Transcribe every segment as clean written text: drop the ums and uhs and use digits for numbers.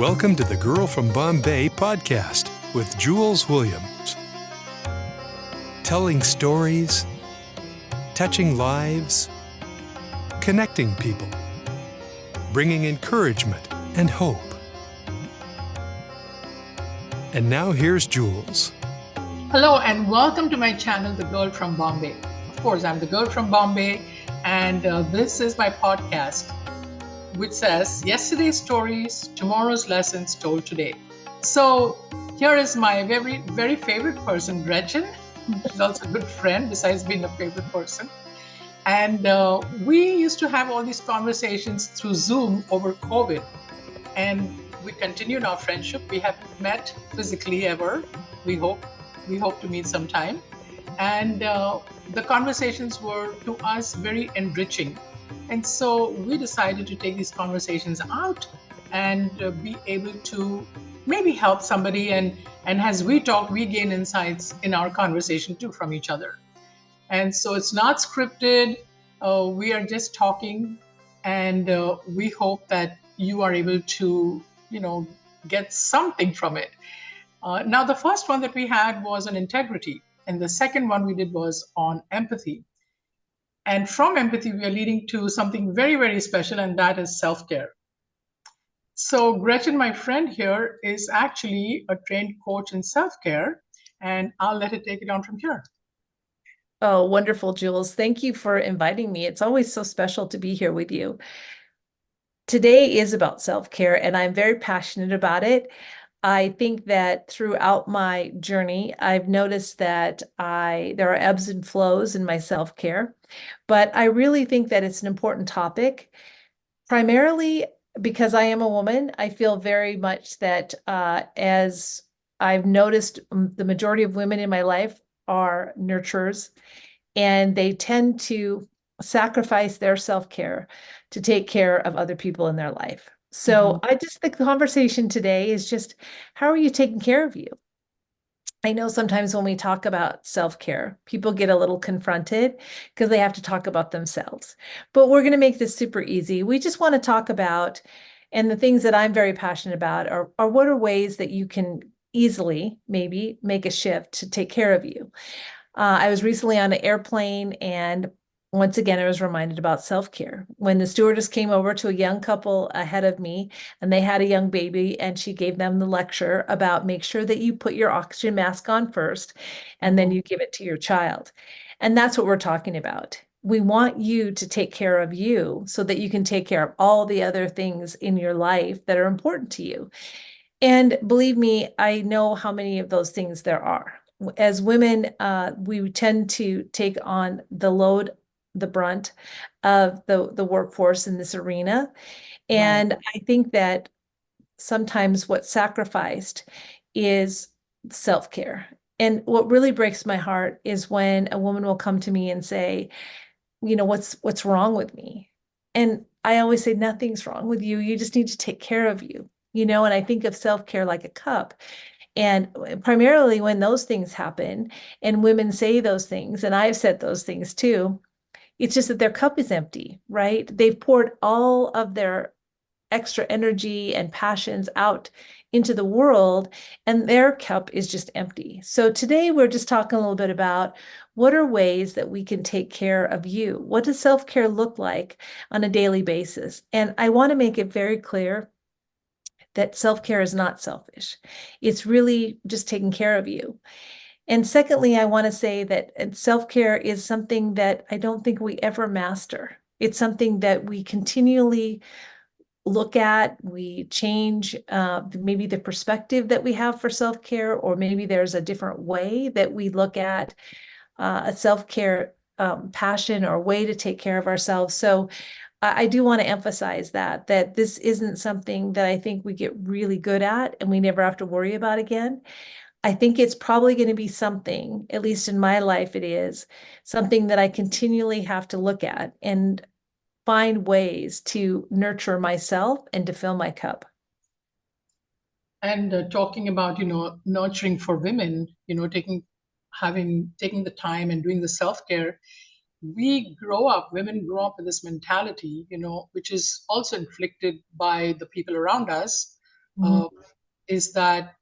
Welcome to the Girl from Bombay podcast with Jules Williams. Telling stories, touching lives, connecting people, bringing encouragement and hope. And now here's Jules. Hello and welcome to my channel, The Girl from Bombay. Of course, I'm the girl from Bombay, and this is my podcast, which says yesterday's stories, tomorrow's lessons told today. So here is my very, very favorite person, Gretchen. She's also a good friend besides being a favorite person. And we used to have all these conversations through Zoom over COVID. And we continued our friendship. We haven't met physically ever. We hope to meet sometime. And the conversations were to us very enriching. And so we decided to take these conversations out and be able to maybe help somebody. And as we talk, we gain insights in our conversation too from each other. And so it's not scripted. We are just talking, and we hope that you are able to, get something from it. Now, the first one that we had was on integrity, and the second one we did was on empathy. And from empathy, we are leading to something very, very special, and that is self-care. So Gretchen, my friend here, is actually a trained coach in self-care, and I'll let her take it on from here. Oh, wonderful, Jules. Thank you for inviting me. It's always so special to be here with you. Today is about self-care, and I'm very passionate about it. I think that throughout my journey, I've noticed that there are ebbs and flows in my self-care, but I really think that it's an important topic, primarily because I am a woman. I feel very much that as I've noticed, the majority of women in my life are nurturers, and they tend to sacrifice their self-care to take care of other people in their life. So I just think the conversation today is just, how are you taking care of you? I know sometimes when we talk about self-care, people get a little confronted because they have to talk about themselves. But we're going to make this super easy. We just want to talk about, and the things that I'm very passionate about are what are ways that you can easily maybe make a shift to take care of you. I was recently on an airplane, and once again, I was reminded about self-care. When the stewardess came over to a young couple ahead of me, and they had a young baby, and she gave them the lecture about make sure that you put your oxygen mask on first, and then you give it to your child. And that's what we're talking about. We want you to take care of you so that you can take care of all the other things in your life that are important to you. And believe me, I know how many of those things there are. As women, we tend to take on the brunt of the workforce in this arena. And Right. I think that sometimes what's sacrificed is self-care. And what really breaks my heart is when a woman will come to me and say, what's wrong with me? And I always say, nothing's wrong with you. You just need to take care of you, and I think of self-care like a cup. And primarily when those things happen and women say those things, and I've said those things too, it's just that their cup is empty, right? They've poured all of their extra energy and passions out into the world, and their cup is just empty. So today we're just talking a little bit about what are ways that we can take care of you? What does self-care look like on a daily basis? And I want to make it very clear that self-care is not selfish. It's really just taking care of you. And secondly, I want to say that self-care is something that I don't think we ever master. It's something that we continually look at, we change maybe the perspective that we have for self-care, or maybe there's a different way that we look at a self-care passion or way to take care of ourselves. So I do want to emphasize that this isn't something that I think we get really good at and we never have to worry about again. I think it's probably going to be something, at least in my life, it is something that I continually have to look at and find ways to nurture myself and to fill my cup. And talking about, nurturing for women, taking the time and doing the self-care, women grow up with this mentality, which is also inflicted by the people around us, Mhm. is that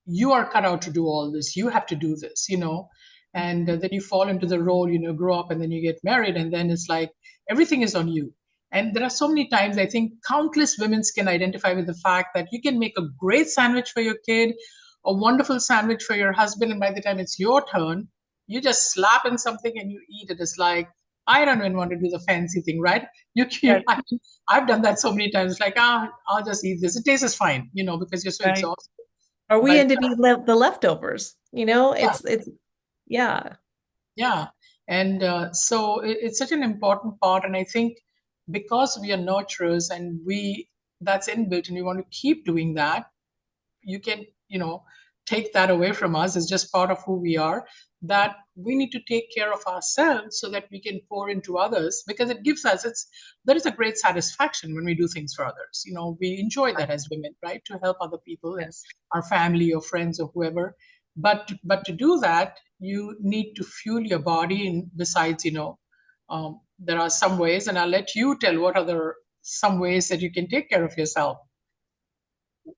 you are cut out to do all this. You have to do this, and then you fall into the role, grow up, and then you get married, and then it's like everything is on you. And there are so many times I think countless women can identify with the fact that you can make a great sandwich for your kid, a wonderful sandwich for your husband, and by the time it's your turn, you just slap in something and you eat it. It's like, I don't even want to do the fancy thing, right? Yes, I've done that so many times. Like, I'll just eat this. It tastes fine, because you're so right. exhausted. Or we By end up eating the leftovers, yeah, it's yeah. yeah. And so it's such an important part. And I think because we are nurturers and that's inbuilt and we want to keep doing that, you can take that away from us. It's just part of who we are, that we need to take care of ourselves so that we can pour into others, because it gives us it's there is a great satisfaction when we do things for others. We enjoy that as women, right, to help other people and Yes. our family or friends or whoever. But to do that, you need to fuel your body. And besides, there are some ways, and I'll let you tell what other some ways that you can take care of yourself.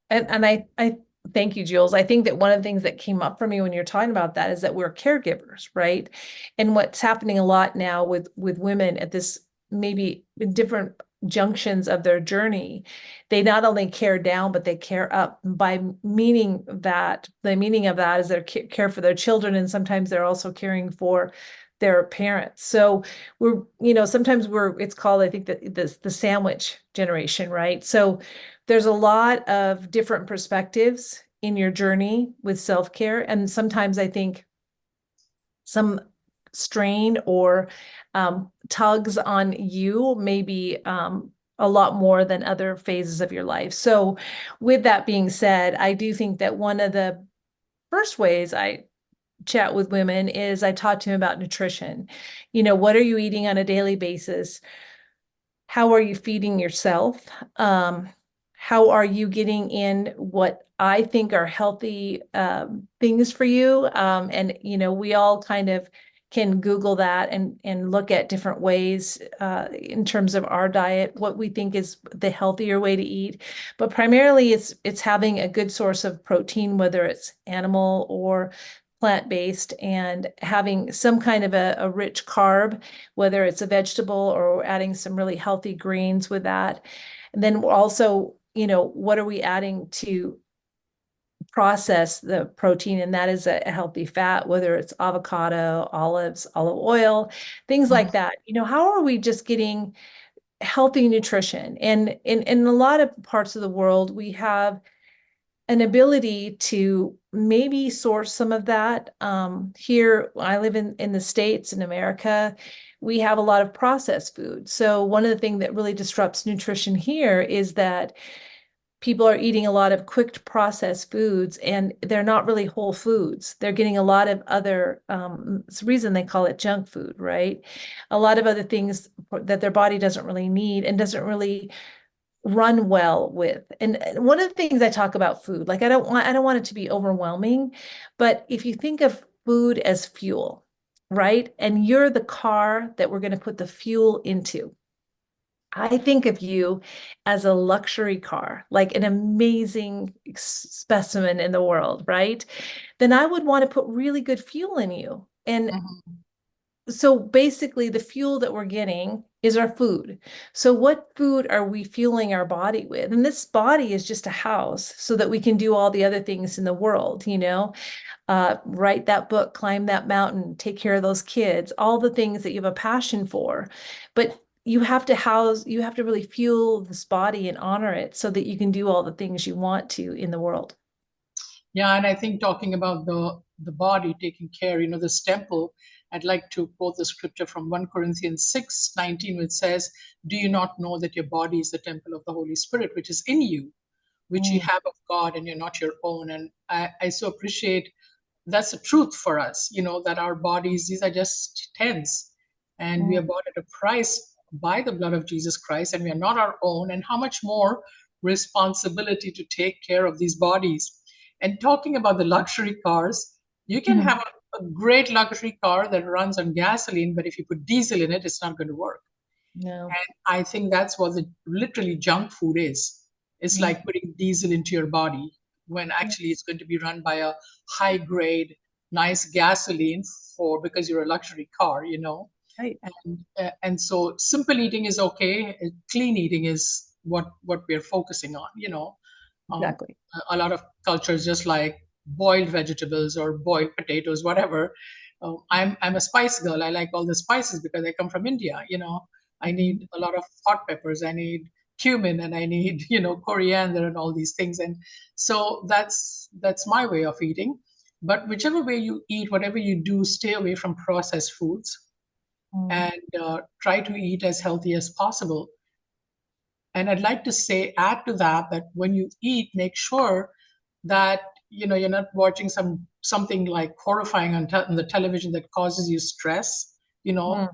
And I thank you, Jules. I think that one of the things that came up for me when you're talking about that is that we're caregivers, right? And what's happening a lot now with women at this maybe in different junctions of their journey, they not only care down, but they care up. By meaning that the meaning of that is they care for their children, and sometimes they're also caring for their parents. So sometimes it's called, I think that the sandwich generation, right? So there's a lot of different perspectives in your journey with self-care. And sometimes I think some strain or tugs on you maybe a lot more than other phases of your life. So with that being said, I do think that one of the first ways I chat with women is I talk to them about nutrition. What are you eating on a daily basis? How are you feeding yourself? How are you getting in what I think are healthy things for you? And we all kind of can Google that and look at different ways in terms of our diet, what we think is the healthier way to eat. But primarily, it's having a good source of protein, whether it's animal or plant-based, and having some kind of a rich carb, whether it's a vegetable or adding some really healthy greens with that. And then also, what are we adding to process the protein? And that is a healthy fat, whether it's avocado, olives, olive oil, things like that. How are we just getting healthy nutrition? And in a lot of parts of the world, we have an ability to maybe source some of that. Here, I live in the States, in America, we have a lot of processed food. So one of the things that really disrupts nutrition here is that people are eating a lot of quick processed foods, and they're not really whole foods. They're getting a lot of other, it's the reason they call it junk food, right? A lot of other things that their body doesn't really need and doesn't really run well with. And one of the things I talk about food, like I don't want it to be overwhelming, but if you think of food as fuel, right? And you're the car that we're going to put the fuel into. I think of you as a luxury car, like an amazing specimen in the world, right? Then I would want to put really good fuel in you. And Mhm. so basically, the fuel that we're getting is our food. So what food are we fueling our body with? And this body is just a house so that we can do all the other things in the world, write that book, climb that mountain, take care of those kids, all the things that you have a passion for. But you have to really fuel this body and honor it so that you can do all the things you want to in the world. Yeah, and I think talking about the body taking care, this temple, I'd like to quote the scripture from 1 Corinthians 6:19, which says, "Do you not know that your body is the temple of the Holy Spirit, which is in you, which you Mm, have of God, and you're not your own?" And I so appreciate that's the truth for us, that our bodies, these are just tents, and we are mm. bought at a price by the blood of Jesus Christ, and we are not our own. And how much more responsibility to take care of these bodies. And talking about the luxury cars, you can Mhm. have a great luxury car that runs on gasoline, but if you put diesel in it, it's not going to work. No. And I think that's what the literally junk food is. It's Mhm. like putting diesel into your body when actually it's going to be run by a high grade, nice gasoline for because you're a luxury car, you know. Right. And so simple eating is okay. Clean eating is what we're focusing on, you know. Um, Exactly. a lot of cultures just like boiled vegetables or boiled potatoes, whatever. I'm a spice girl. I like all the spices because I come from India. You know, I Mhm. need a lot of hot peppers. I need cumin, and I need coriander and all these things. And so that's my way of eating. But whichever way you eat, whatever you do, stay away from processed foods Mm. and try to eat as healthy as possible. And I'd like to say, add to that, that when you eat, make sure that you're not watching something like horrifying on the television that causes you stress, you know, Mm.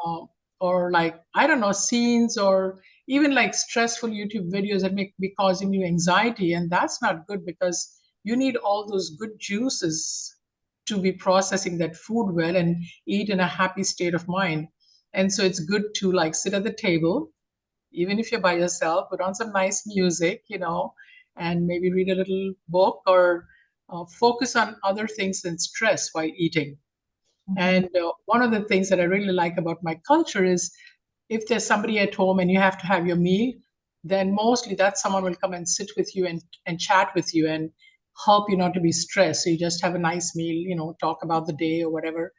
uh, or like I don't know scenes or even like stressful YouTube videos that may be causing you anxiety, and that's not good because you need all those good juices to be processing that food well and eat in a happy state of mind. And so it's good to like sit at the table even if you're by yourself, put on some nice music, and maybe read a little book or focus on other things than stress while eating. Mhm. And one of the things that I really like about my culture is if there's somebody at home and you have to have your meal, then mostly that someone will come and sit with you and chat with you and help you not to be stressed. So you just have a nice meal, talk about the day or whatever.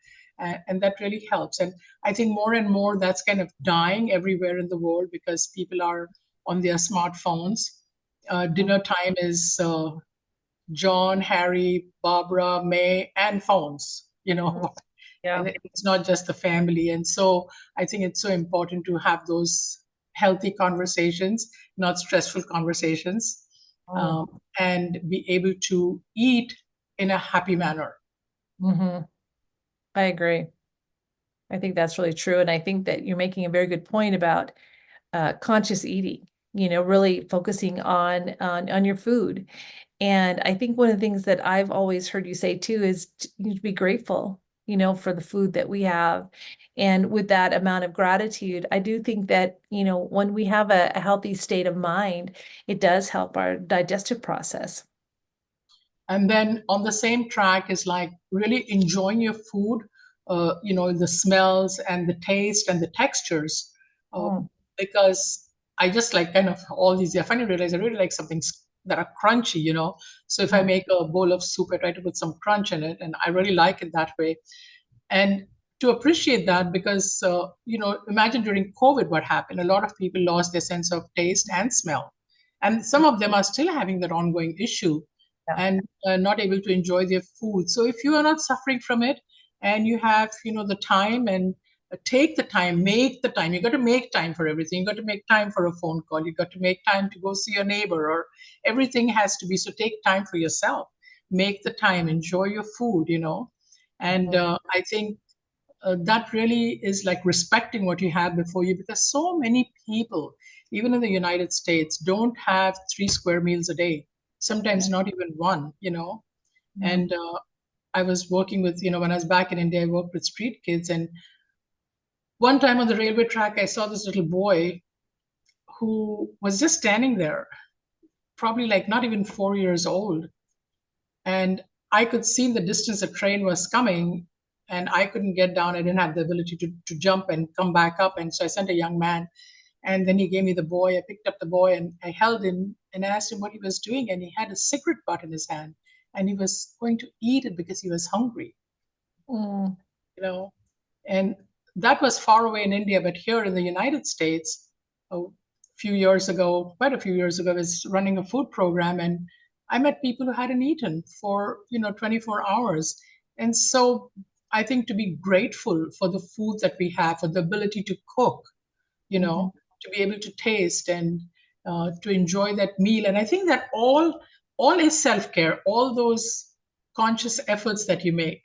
And that really helps. And I think more and more that's kind of dying everywhere in the world because people are on their smartphones. Mhm. Dinner time is John, Harry, Barbara, May, and phones, Mhm. Yeah. and it's not just the family. And so I think it's so important to have those healthy conversations, not stressful conversations, Mm. um, and be able to eat in a happy manner. Mhm. I agree. I think that's really true. And I think that you're making a very good point about conscious eating, really focusing on your food. And I think one of the things that I've always heard you say too is to be grateful, for the food that we have. And with that amount of gratitude, I do think that, when we have a healthy state of mind, it does help our digestive process. And then on the same track is like really enjoying your food, the smells and the taste and the textures, uh, Mm. because I just like kind of all these. I finally realized I really like something that are crunchy, So if I Mm. make a bowl of soup, I try to put some crunch in it, and I really like it that way. And to appreciate that, because imagine during COVID what happened. A lot of people lost their sense of taste and smell, and some of them are still having that ongoing issue Yeah. and not able to enjoy their food. So if you are not suffering from it and you have the time and take the time, make the time. You got to make time for everything. You got to make time for a phone call. You got to make time to go see your neighbor, or everything has to be. So take time for yourself. Make the time. Enjoy your food. And Mhm. I think that really is like respecting what you have before you, because so many people, even in the United States, don't have 3 square meals a day, sometimes not even one, Mhm. and I was working with, when I was back in India, I worked with street kids. And one time on the railway track, I saw this little boy who was just standing there, probably like not even 4 years old. And I could see in the distance a train was coming, and I couldn't get down. I didn't have the ability to jump and come back up. And so I sent a young man, and then he gave me the boy. I picked up the boy and I held him and asked him what he was doing. And he had a cigarette butt in his hand, and he was going to eat it because he was hungry, Mm. you know. And that was far away in India, but here in the United States, a few years ago, quite a few years ago, I was running a food program, and I met people who hadn't eaten for 24 hours. And so I think to be grateful for the food that we have, for the ability to cook, Mhm. to be able to taste and to enjoy that meal. And I think that all is self-care, all those conscious efforts that you make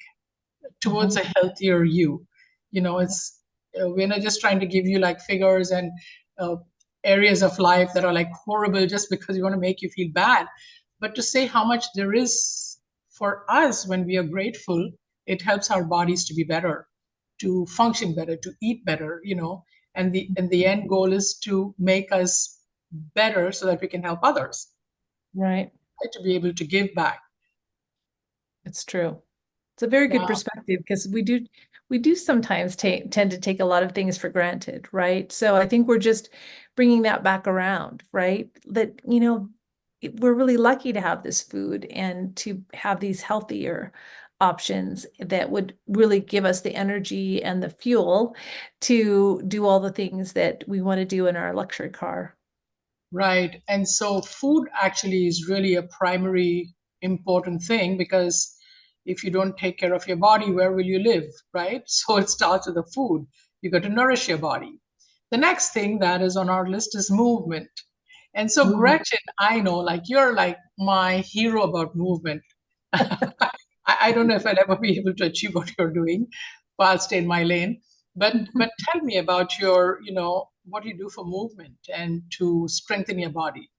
towards Mhm. a healthier you. It's we're not just trying to give you like figures and uh, areas of life that are like horrible just because we want to make you feel bad, but to say how much there is for us when we are grateful. It helps our bodies to be better, to function better, to eat better, and the end goal is to make us better so that we can help others, Right. right? To be able to give back. It's true. It's a very good Now, perspective because we do sometimes tend to take a lot of things for granted, right? So I think we're just bringing that back around, right? That, we're really lucky to have this food and to have these healthier options that would really give us the energy and the fuel to do all the things that we want to do in our luxury car. right. And so food actually is really a primary important thing, because if you don't take care of your body, where will you live, right? So it starts with the food. You got to nourish your body. The next thing that is on our list is movement. And so, Movement. Gretchen, I know, like, you're like my hero about movement. I don't know if I'll ever be able to achieve what you're doing, but I'll stay in my lane. But tell me about your, what you do for movement and to strengthen your body.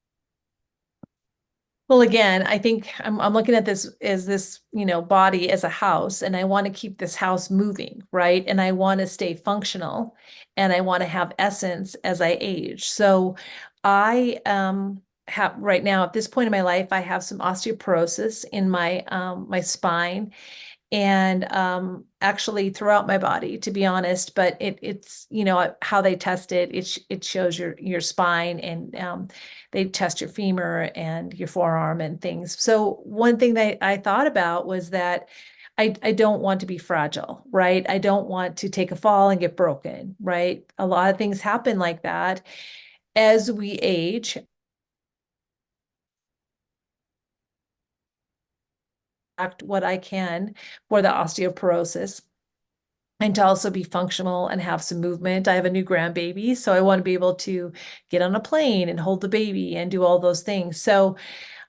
Well, again, I think I'm looking at this as this, body as a house, and I want to keep this house moving, right? And I want to stay functional, and I want to have essence as I age. So I have right now at this point in my life, I have some osteoporosis in my spine and actually throughout my body, to be honest. But it's how they test it. It shows your spine, and they test your femur and your forearm and things. So one thing that I thought about was that I don't want to be fragile, right? I don't want to take a fall and get broken, right? A lot of things happen like that as we age. What I can for the osteoporosis and to also be functional and have some movement. I have a new grandbaby, so I want to be able to get on a plane and hold the baby and do all those things. So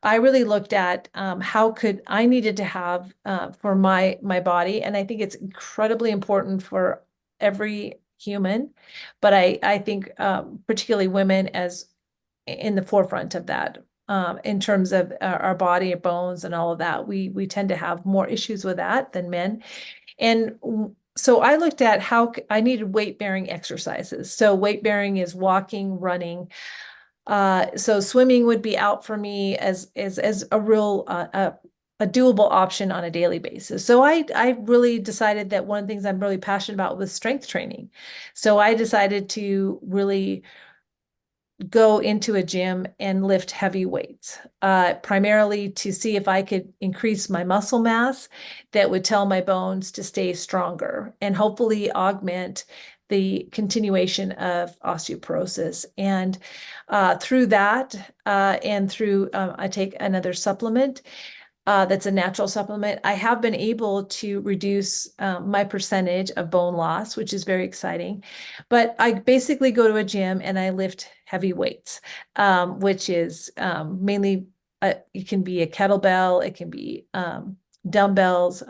I really looked at how could I needed to have for my body, and I think it's incredibly important for every human, but I think particularly women as in the forefront of that. In terms of our body, bones, and all of that, we tend to have more issues with that than men. And so I looked at how I needed weight bearing exercises. So weight bearing is walking, running. So swimming would be out for me as a real a doable option on a daily basis. So I really decided that one of the things I'm really passionate about was strength training. So I decided to really go into a gym and lift heavy weights, primarily to see if I could increase my muscle mass that would tell my bones to stay stronger and hopefully augment the continuation of osteoporosis. And through that, and through I take another supplement that's a natural supplement. I have been able to reduce my percentage of bone loss, which is very exciting. But I basically go to a gym and I lift heavy weights, which is mainly, it can be a kettlebell, it can be dumbbells.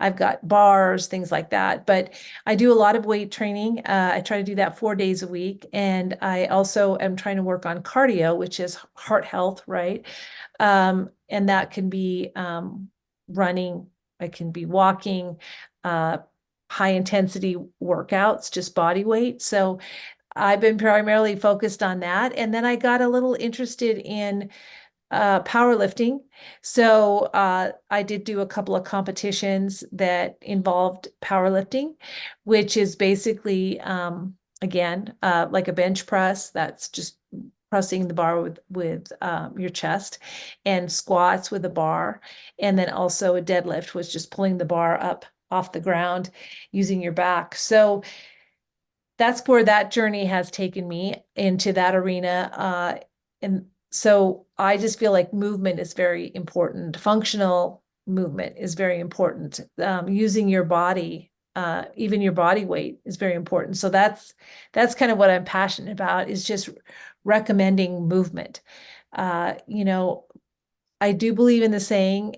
I've got bars, things like that. But I do a lot of weight training. I try to do that 4 days a week. And I also am trying to work on cardio, which is heart health, right? And that can be running, it can be walking, high intensity workouts, just body weight. So I've been primarily focused on that. And then I got a little interested in powerlifting. So I did do a couple of competitions that involved powerlifting, which is basically, again, like a bench press. That's just pressing the bar with your chest, and squats with a bar, and then also a deadlift was just pulling the bar up off the ground using your back. So that's where that journey has taken me into that arena. And so I just feel like movement is very important. Functional movement is very important. Using your body, even your body weight is very important. So that's kind of what I'm passionate about, is just recommending movement. I do believe in the saying,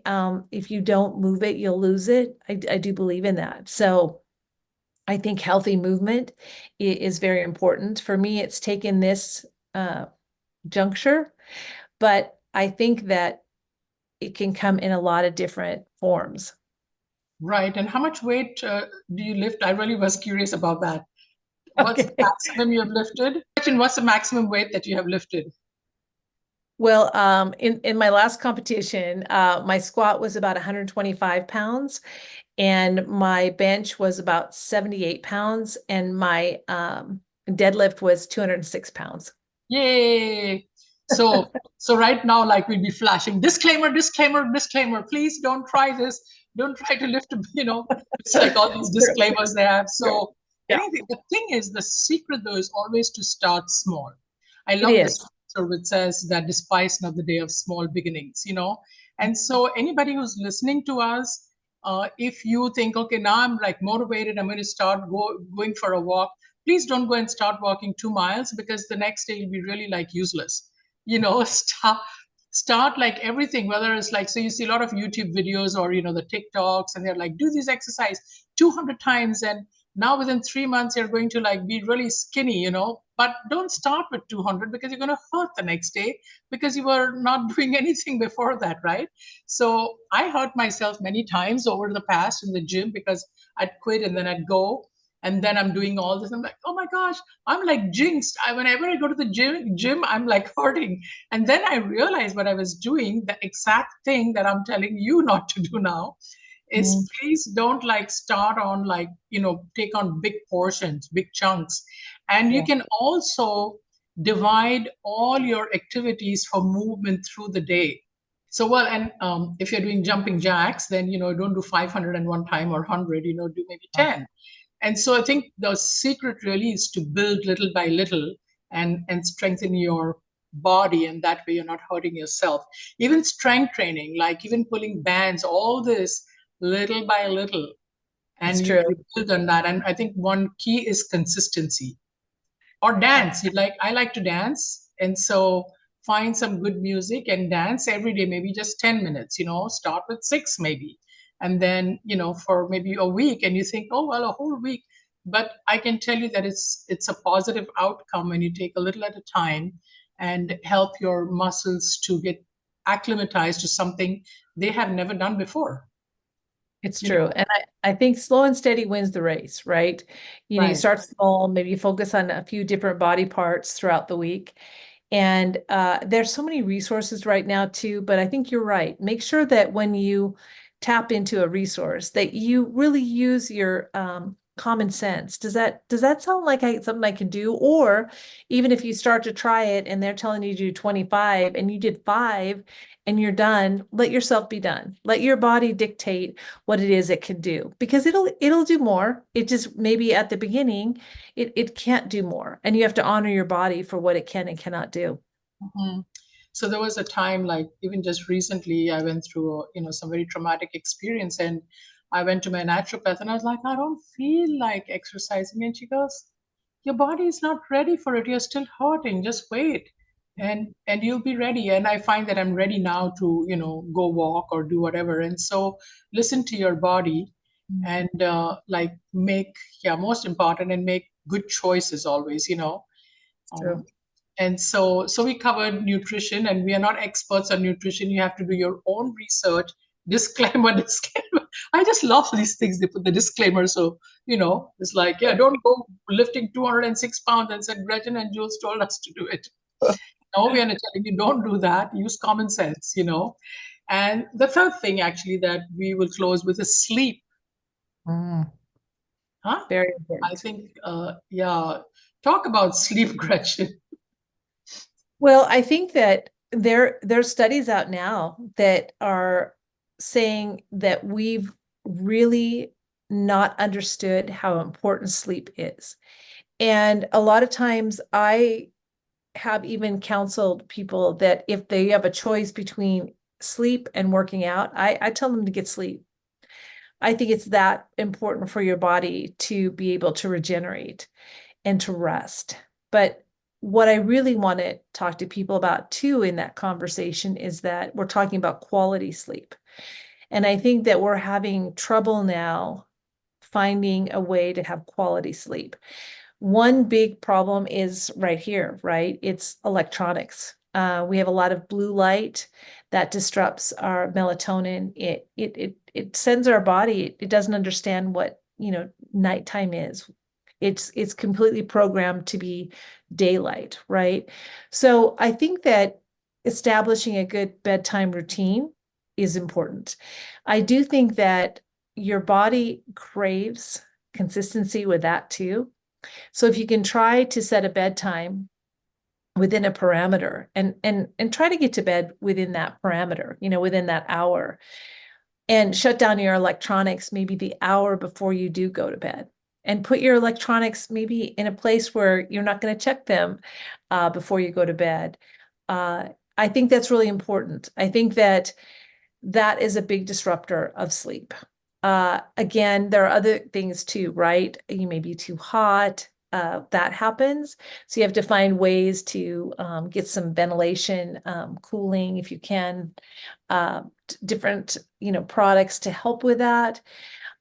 if you don't move it, you'll lose it. I do believe in that. So I think healthy movement is very important. For me, it's taken this juncture, but I think that it can come in a lot of different forms. Right. And how much weight do you lift? I really was curious about that. What's the Okay. maximum you have lifted? Question, what's the maximum weight that you have lifted? Well, in my last competition, my squat was about 125 pounds, and my bench was about 78 pounds, and my deadlift was 206 pounds. Yay. So so right now, like we'll be flashing disclaimer, disclaimer, disclaimer. Please don't try this. Don't try to lift, it's like all these True, disclaimers they have. true. So Yeah, anything, the thing is, the secret though is always to start small. I it love this is. scripture which says that despise not the day of small beginnings. And so anybody who's listening to us, if you think, okay, now I'm like motivated, I'm going to start going for a walk, please don't go and start walking 2 miles because the next day you'll be really like useless. Start like everything, whether it's like, so you see a lot of YouTube videos or the TikToks, and they're like, do this exercise 200 times, and now within 3 months you're going to like be really skinny. But don't start with 200 because you're going to hurt the next day because you were not doing anything before that, right? So I hurt myself many times over the past in the gym because I'd quit and then I'd go, and then I'm doing all this. I'm like, oh my gosh, I'm like jinxed. Whenever I go to the gym, I'm like hurting. And then I realized what I was doing, the exact thing that I'm telling you not to do now, is Mm, please don't like start on like, take on big portions, big chunks. And you yeah, can also divide all your activities for movement through the day. So, well, and if you're doing jumping jacks, then, don't do 500 and one time or 100, do maybe 10. And so I think the secret really is to build little by little and strengthen your body, and that way you're not hurting yourself. Even strength training, like even pulling bands, all this little by little, it's and you, true. you build on that. And I think one key is consistency. Or dance. I like to dance, and so find some good music and dance every day, maybe just 10 minutes. Start with 6 maybe, and then for maybe a week, and you think, oh well, a whole week. But I can tell you that it's a positive outcome when you take a little at a time and help your muscles to get acclimatized to something they have never done before It's you true. know And I think slow and steady wins the race, right? You right. start small, maybe you focus on a few different body parts throughout the week. And there's so many resources right now too, but I think you're right. Make sure that when you tap into a resource, that you really use your common sense. Does that sound like something I can do? Or even if you start to try it and they're telling you to do 25 and you did 5 and you're done, let yourself be done. Let your body dictate what it is it can do because it'll do more. It just maybe at the beginning it can't do more, and you have to honor your body for what it can and cannot do. Mhm. So there was a time, like even just recently, I went through some very traumatic experience, and I went to my naturopath, and I was like, I don't feel like exercising, and she goes, your body is not ready for it. You're still hurting. Just wait, and you'll be ready. And I find that I'm ready now to go walk or do whatever. And so listen to your body, Mm. and like make, yeah, most important, and make good choices always. It's Um, true. and so we covered nutrition, and we are not experts on nutrition. You have to do your own research. Disclaimer, disclaimer. I just love these things. They put the disclaimer. So, it's like, yeah, don't go lifting 206 pounds and said Gretchen and Jules told us to do it. No, we are not telling you don't do that. Use common sense. And the third thing actually that we will close with is sleep. Mm, Huh? very I important. think, yeah, talk about sleep, Gretchen. Well, I think that there's studies out now that are saying that we've really not understood how important sleep is. And a lot of times I have even counseled people that if they have a choice between sleep and working out, I tell them to get sleep. I think it's that important for your body to be able to regenerate and to rest. But what I really want to talk to people about too in that conversation is that we're talking about quality sleep. And I think that we're having trouble now finding a way to have quality sleep. One big problem is right here, right? It's electronics. We have a lot of blue light that disrupts our melatonin. It sends our body, it doesn't understand what, nighttime is. It's completely programmed to be daylight, right? So I think that establishing a good bedtime routine is important. I do think that your body craves consistency with that too. So if you can try to set a bedtime within a parameter and try to get to bed within that parameter, within that hour, and shut down your electronics maybe the hour before you do go to bed, and put your electronics maybe in a place where you're not going to check them before you go to bed. I think that's really important. I think that that is a big disruptor of sleep. Again, there are other things too, right? You may be too hot. That happens. So you have to find ways to get some ventilation, cooling if you can, different, products to help with that.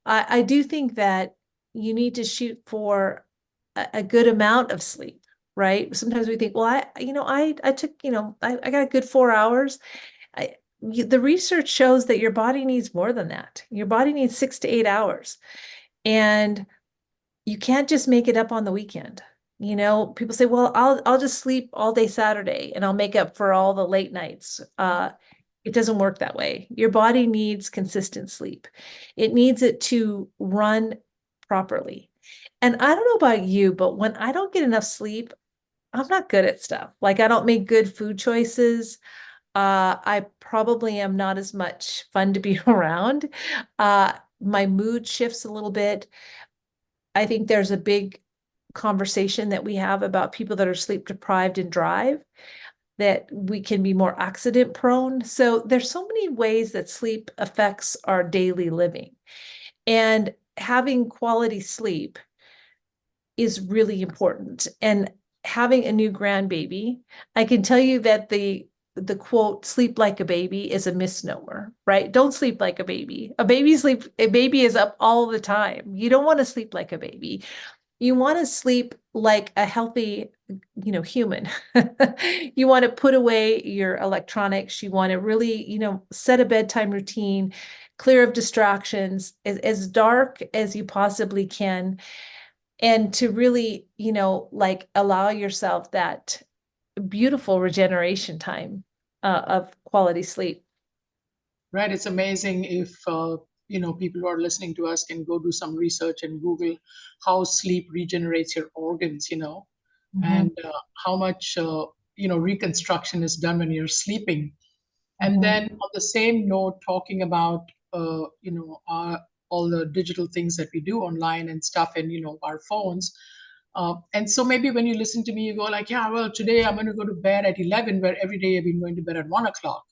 I do think that you need to shoot for a good amount of sleep, right? Sometimes we think, well, I took, I got a good 4 hours. The research shows that your body needs more than that. Your body needs 6 to 8 hours. And you can't just make it up on the weekend. People say, well, I'll just sleep all day Saturday and I'll make up for all the late nights. It doesn't work that way. Your body needs consistent sleep. It needs it to run properly. And I don't know about you, but when I don't get enough sleep, I'm not good at stuff. Like I don't make good food choices. I probably am not as much fun to be around. My mood shifts a little bit. I think there's a big conversation that we have about people that are sleep deprived and drive, that we can be more accident prone. So there's so many ways that sleep affects our daily living. And having quality sleep is really important. And having a new grandbaby, I can tell you that the quote sleep like a baby is a misnomer, right? Don't sleep like a baby. A baby is up all the time. You don't want to sleep like a baby. You want to sleep like a healthy, human. You want to put away your electronics. You want to really, set a bedtime routine, clear of distractions, as dark as you possibly can, and to really, like allow yourself that beautiful regeneration time of quality sleep. Right. It's amazing if, people who are listening to us can go do some research and Google how sleep regenerates your organs, Mhm, and how much, reconstruction is done when you're sleeping. And mhm, then on the same note, talking about, all the digital things that we do online and stuff, and, our phones. And so maybe when you listen to me, you go like, yeah, well, today I'm going to go to bed at 11, where every day I've been going to bed at 1 o'clock.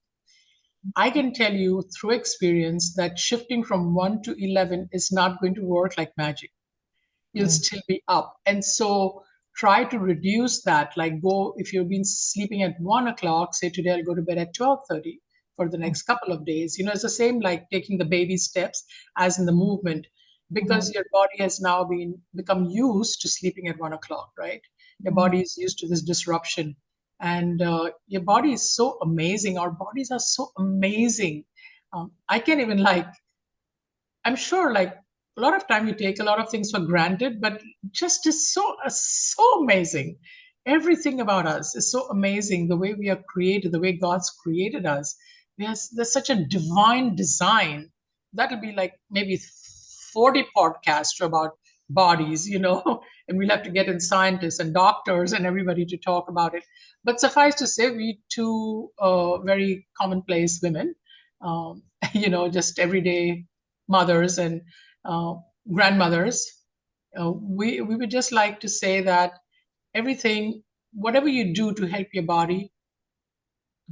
I can tell you through experience that shifting from 1 to 11 is not going to work like magic. You'll mhm, still be up. And so try to reduce that. Like go, if you've been sleeping at 1 o'clock, say today I'll go to bed at 12:30 for the next couple of days. It's the same like taking the baby steps as in the movement, mhm, because your body has now become used to sleeping at 1 o'clock, right? Your mhm. body is used to this disruption. And your body is so amazing. Our bodies are so amazing. I can't even like, I'm sure like a lot of time we take a lot of things for granted, but just is so amazing. Everything about us is so amazing. The way we are created, the way God's created us. There's such a divine design. That'll be like maybe 40 podcasts about bodies, and we'll have to get in scientists and doctors and everybody to talk about it. But suffice to say, we two very commonplace women, um, just everyday mothers and uh, grandmothers, we would just like to say that everything, whatever you do to help your body,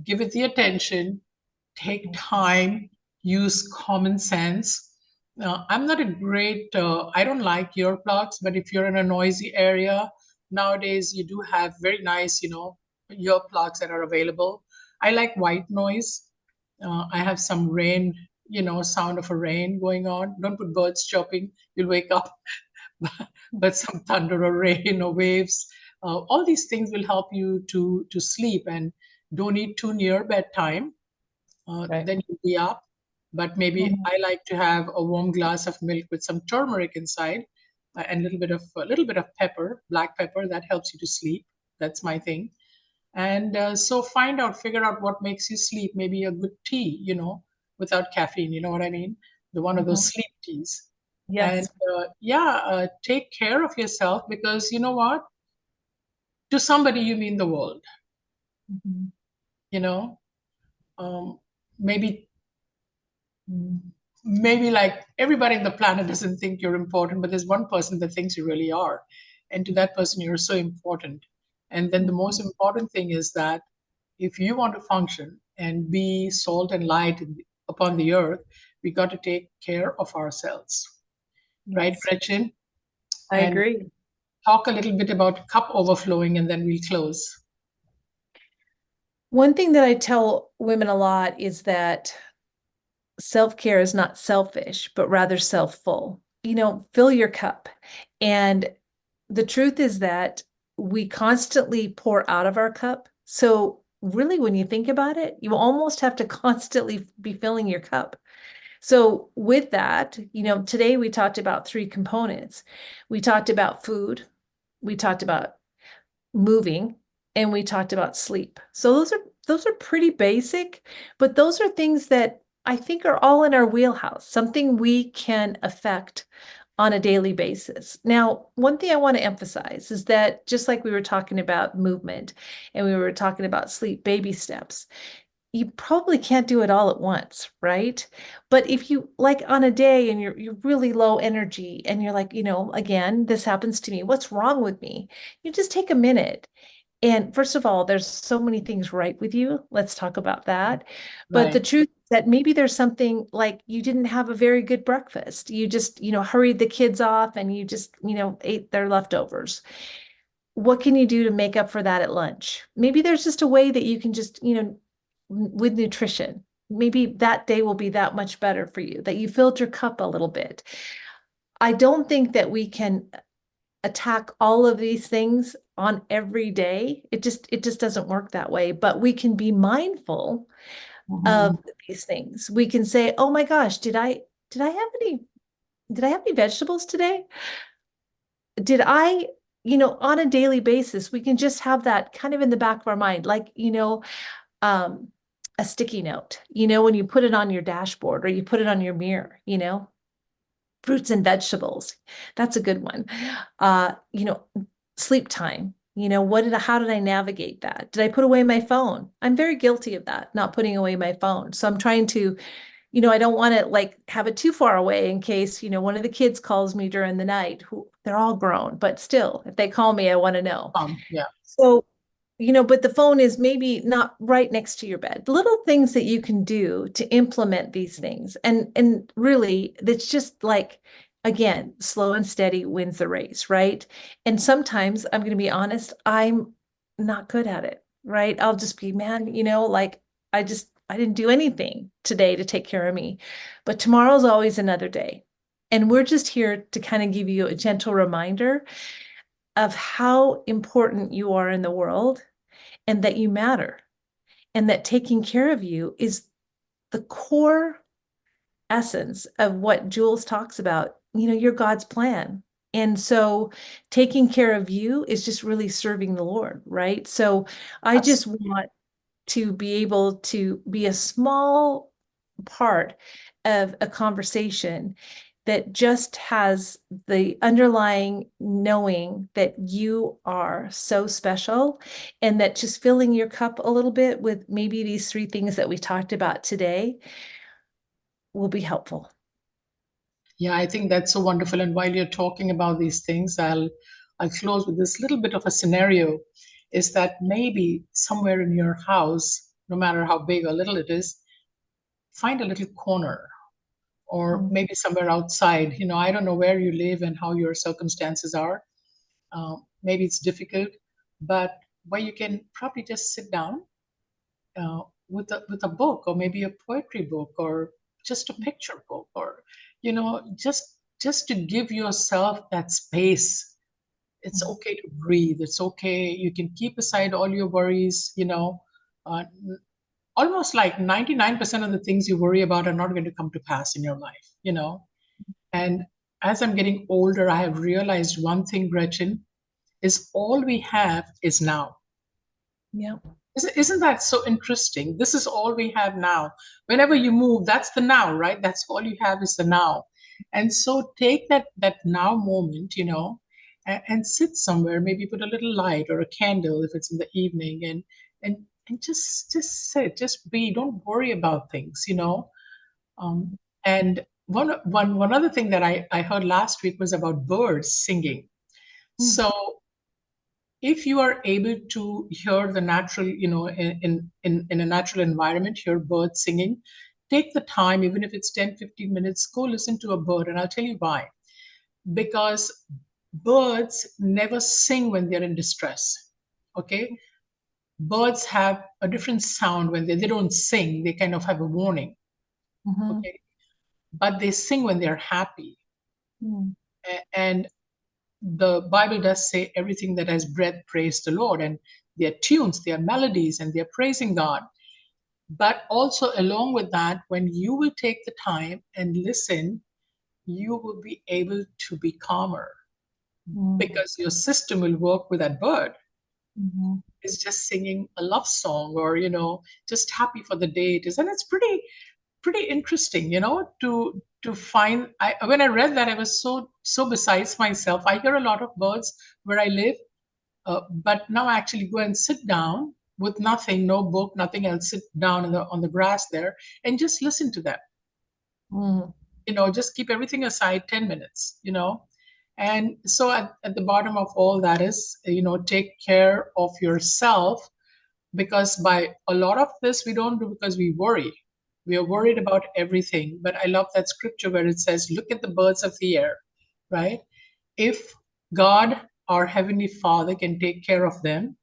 give it the attention, take time, use common sense. I'm not a great, I don't like earplugs, but if you're in a noisy area, nowadays you do have very nice, earplugs that are available. I like white noise. I have some rain, sound of a rain going on. Don't put birds chirping, you'll wake up, but some thunder or rain or waves. All these things will help you to sleep, and don't eat too near bedtime. Right. Then you'll be up. But maybe Mhm, I like to have a warm glass of milk with some turmeric inside. and a little bit of pepper, black pepper, that helps you to sleep. That's my thing. And so figure out what makes you sleep. Maybe a good tea, without caffeine. You know what I mean? The one of those Mhm. sleep teas. And Yes. yeah, take care of yourself, because you know what? To somebody, you mean the world. Mhm. You know, um, maybe maybe like everybody on the planet doesn't think you're important, but there's one person that thinks you really are. And to that person, you're so important. And then the most Mhm. important thing is that if you want to function and be salt and light upon the earth, we got to take care of ourselves. Right, Yes, Gretchen? I And agree. talk a little bit about cup overflowing, and then we'll close. One thing that I tell women a lot is that self-care is not selfish, but rather self-full. Fill your cup. And the truth is that we constantly pour out of our cup. So, really, when you think about it, you almost have to constantly be filling your cup. So, with that, today we talked about three components. We talked about food, we talked about moving, and we talked about sleep. So those are pretty basic, but those are things that I think are all in our wheelhouse, something we can affect on a daily basis. Now, one thing I want to emphasize is that just like we were talking about movement and we were talking about sleep, baby steps, you probably can't do it all at once, right? But if you like on a day and you're really low energy and you're like, again, this happens to me. What's wrong with me? You just take a minute. And first of all, there's so many things right with you. Let's talk about that. But the Right. truth is that maybe there's something like you didn't have a very good breakfast. You just, hurried the kids off and you just, ate their leftovers. What can you do to make up for that at lunch? Maybe there's just a way that you can just, with nutrition, maybe that day will be that much better for you, that you filled your cup a little bit. I don't think that we can attack all of these things on every day. It just doesn't work that way, but we can be mindful of Mhm. these things. We can say, "Oh my gosh, did I have any vegetables today? Did I, on a daily basis, we can just have that kind of in the back of our mind, like, um, a sticky note, when you put it on your dashboard or you put it on your mirror, fruits and vegetables. That's a good one. Uh, you know, Sleep time. How did I navigate that? Did I put away my phone? I'm very guilty of that, not putting away my phone. So I'm trying to, I don't want to like have it too far away in case, one of the kids calls me during the night, who they're all grown, but still, if they call me, I want to know. Yeah. So, but the phone is maybe not right next to your bed. Little things that you can do to implement these things. And really, that's just like, again, slow and steady wins the race, right? And sometimes I'm going to be honest, I'm not good at it, right? I'll just be, man, like I didn't do anything today to take care of me. But tomorrow's always another day. And we're just here to kind of give you a gentle reminder of how important you are in the world and that you matter and that taking care of you is the core essence of what Jules talks about. You're God's plan. And so taking care of you is just really serving the Lord, right? So I Yes. just want to be able to be a small part of a conversation that just has the underlying knowing that you are so special and that just filling your cup a little bit with maybe these three things that we talked about today will be helpful. Yeah, I think that's so wonderful. And while you're talking about these things, I'll close with this little bit of a scenario. Is that maybe somewhere in your house, no matter how big or little it is, find a little corner, or Mm. maybe somewhere outside. I don't know where you live and how your circumstances are. Maybe it's difficult, but where you can probably just sit down with a book, or maybe a poetry book, or just a picture book, or just to give yourself that space. It's okay to breathe. It's okay. You can keep aside all your worries. Uh, Almost like 99% of the things you worry about are not going to come to pass in your life. And as I'm getting older, I have realized one thing, Gretchen, is all we have is now. Yeah. Isn't that so interesting? This is all we have now. Whenever you move, that's the now, right? That's all you have is the now. And so take that now moment, and sit somewhere, maybe put a little light or a candle if it's in the evening, and just sit, just be. Don't worry about things. Um, and one other thing that I heard last week was about birds singing. Mm. So if you are able to hear the natural, in a natural environment, hear birds singing, take the time, even if it's 10, 15 minutes, go listen to a bird. And I'll tell you why. Because birds never sing when they're in distress. Okay? Birds have a different sound when they don't sing, they kind of have a warning. Mhm. Okay? But they sing when they're happy. Mm. And the Bible does say everything that has breath, praise the Lord. And their tunes, their melodies, and they're praising God. But also, along with that, when you will take the time and listen, you will be able to be calmer Mm. because your system will work with that bird. Mhm. Is just singing a love song or, just happy for the day it is. And it's pretty interesting, to find. When I read that, I was so besides myself. I hear a lot of birds where I live. But now I actually go and sit down with nothing, no book, nothing else, sit down on the grass there and just listen to them. Mm. Just keep everything aside 10 minutes. And so at the bottom of all that is, take care of yourself, because by a lot of this we don't do because we worry. We are worried about everything. But I love that scripture where it says, look at the birds of the air, right? If God, our Heavenly Father, can take care of them,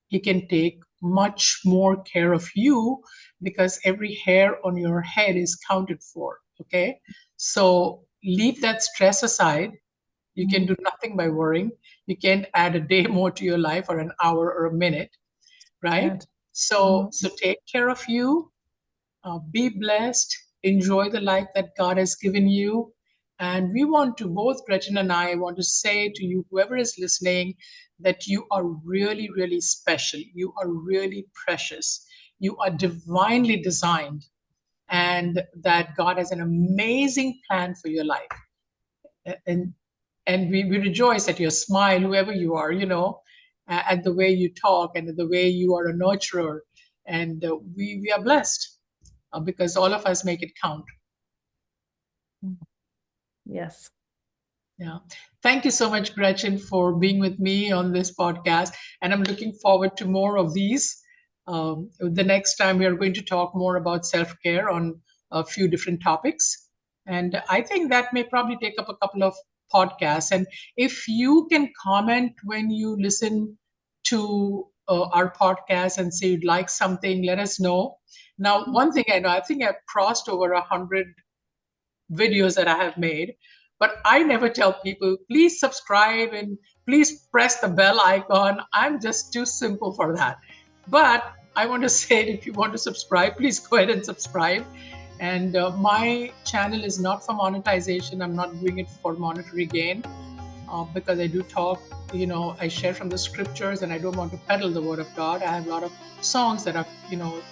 He can take much more care of you, because every hair on your head is counted for. Okay. So leave that stress aside. You can Mm. do nothing by worrying. You can't add a day more to your life or an hour or a minute, right? Good. Mhm. So take care of you, be blessed, enjoy the life that God has given you. And we want to, both Gretchen and I want to say to you, whoever is listening, that you are really, really special. You are really precious. You are divinely designed, and that God has an amazing plan for your life. And we rejoice at your smile, whoever you are, at the way you talk and the way you are a nurturer. And we are blessed, because all of us make it count. Mm. Yes. Yeah. Thank you so much, Gretchen, for being with me on this podcast. And I'm looking forward to more of these. The next time we are going to talk more about self care on a few different topics. And I think that may probably take up a couple of podcasts. And if you can comment when you listen to our podcast and say you'd like something, let us know. Now, one thing I know, I think I've crossed over 100 videos that I have made, but I never tell people, please subscribe and please press the bell icon. I'm just too simple for that. But I want to say, if you want to subscribe, please go ahead and subscribe. And my channel is not for monetization. I'm not doing it for monetary gain, because I do talk, I share from the scriptures, and I don't want to peddle the word of God. I have a lot of songs that are,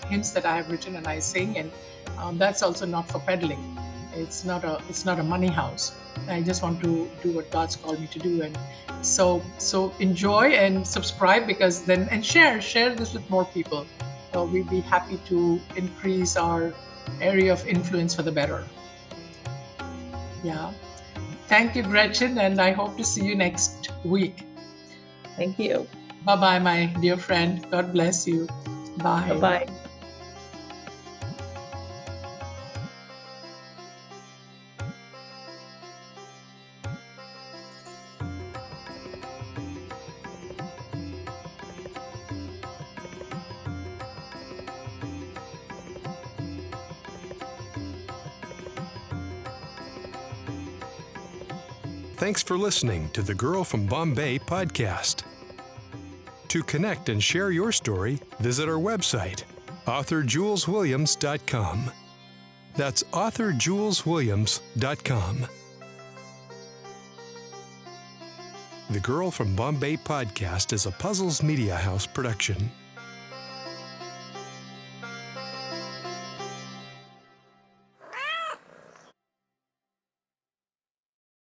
hymns that I have written and I sing, and that's also not for peddling. It's not a money house. I just want to do what God's called me to do. And so enjoy and subscribe, because then, and share this with more people. We'd be happy to increase our area of influence for the better. Yeah. Thank you, Gretchen, and I hope to see you next week. Thank you. Bye bye, my dear friend. God bless you. Bye. Bye-bye. Thanks for listening to the Girl from Bombay podcast. To connect and share your story, visit our website, authorjuleswilliams.com. That's authorjuleswilliams.com. The Girl from Bombay podcast is a Puzzles Media House production.